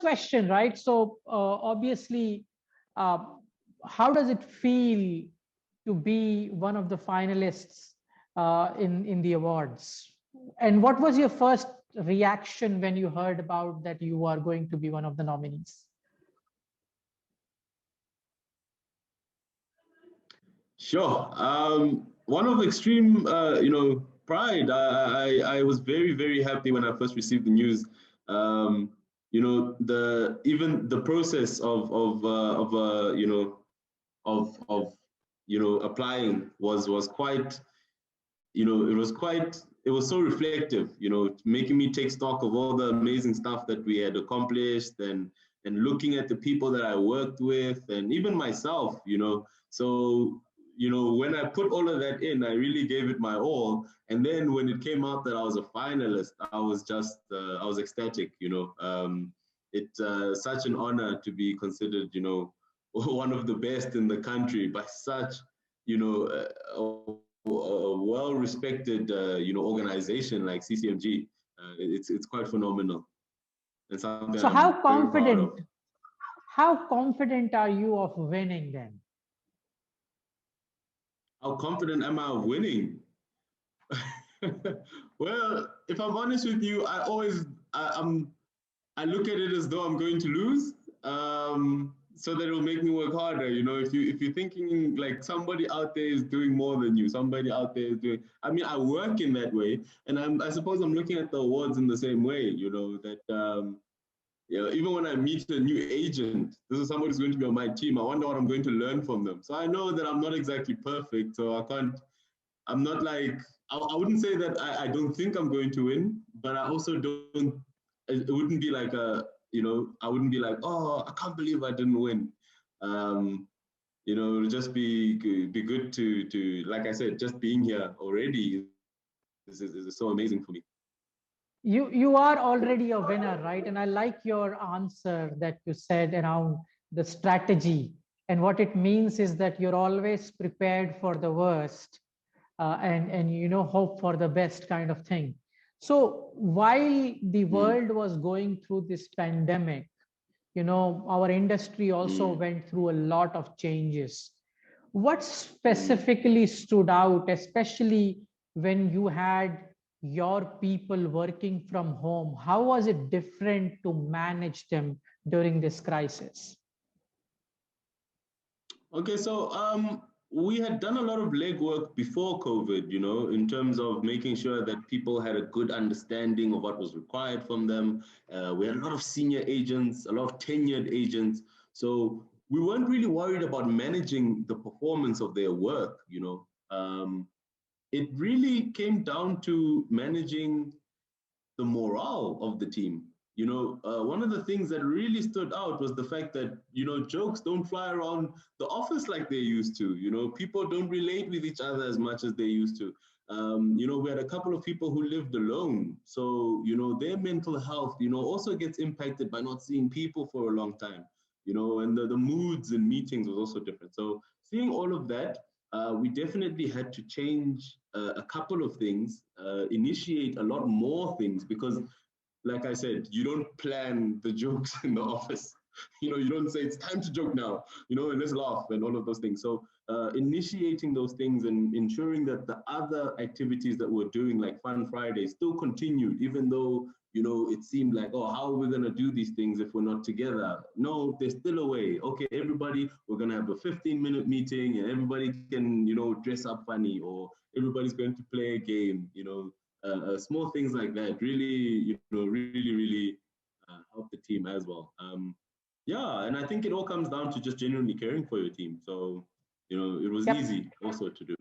question, right? So obviously, uh, how does it feel to be one of the finalists in the awards? And what was your first reaction when you heard about that you are going to be one of the nominees? Sure. One of extreme, pride. I was very, very happy when I first received the news. Even the process of applying was quite, it was so reflective, making me take stock of all the amazing stuff that we had accomplished, and looking at the people that I worked with, and even myself, so, when I put all of that in, I really gave it my all. And then when it came out that I was a finalist, I was ecstatic, it's such an honor to be considered, one of the best in the country by such, a well-respected, organization like CCMG. It's quite phenomenal, and something So I'm very proud of. how confident are you of winning then? How confident am I of winning? Well, if I'm honest with you, I look at it as though I'm going to lose, so that it will make me work harder. If you're thinking like somebody out there is doing more than you, somebody out there is doing. I mean, I work in that way, and I suppose I'm looking at the awards in the same way. That even when I meet a new agent, this is somebody who's going to be on my team. I wonder what I'm going to learn from them. So I know that I'm not exactly perfect, so I can't. I'm not like I wouldn't say that I don't think I'm going to win, but I also don't. It wouldn't be like I wouldn't be like, oh, I can't believe I didn't win. It'll just be good to like I said, just being here already is so amazing for me. You are already a winner, right? And I like your answer that you said around the strategy. And what it means is that you're always prepared for the worst, and hope for the best kind of thing. So while the Mm, world was going through this pandemic, our industry also mm, went through a lot of changes. What mm. specifically stood out, especially when you had your people working from home? How was it different to manage them during this crisis? Okay, so we had done a lot of legwork before COVID, in terms of making sure that people had a good understanding of what was required from them. We had a lot of senior agents, a lot of tenured agents. So we weren't really worried about managing the performance of their work, it really came down to managing the morale of the team. One of the things that really stood out was the fact that, jokes don't fly around the office like they used to. People don't relate with each other as much as they used to. We had a couple of people who lived alone. So, their mental health, also gets impacted by not seeing people for a long time, and the moods in meetings was also different. So seeing all of that, we definitely had to change a couple of things, initiate a lot more things, because, like I said, you don't plan the jokes in the office. You don't say it's time to joke now, and let's laugh and all of those things. So initiating those things and ensuring that the other activities that we're doing, like Fun Friday, still continued, even though, it seemed like, oh, how are we going to do these things if we're not together? No, there's still a way. Okay, everybody, we're going to have a 15-minute meeting, and everybody can, dress up funny, or everybody's going to play a game, small things like that really, really help the team as well. Yeah, and I think it all comes down to just genuinely caring for your team. So, it was Yep. easy also to do.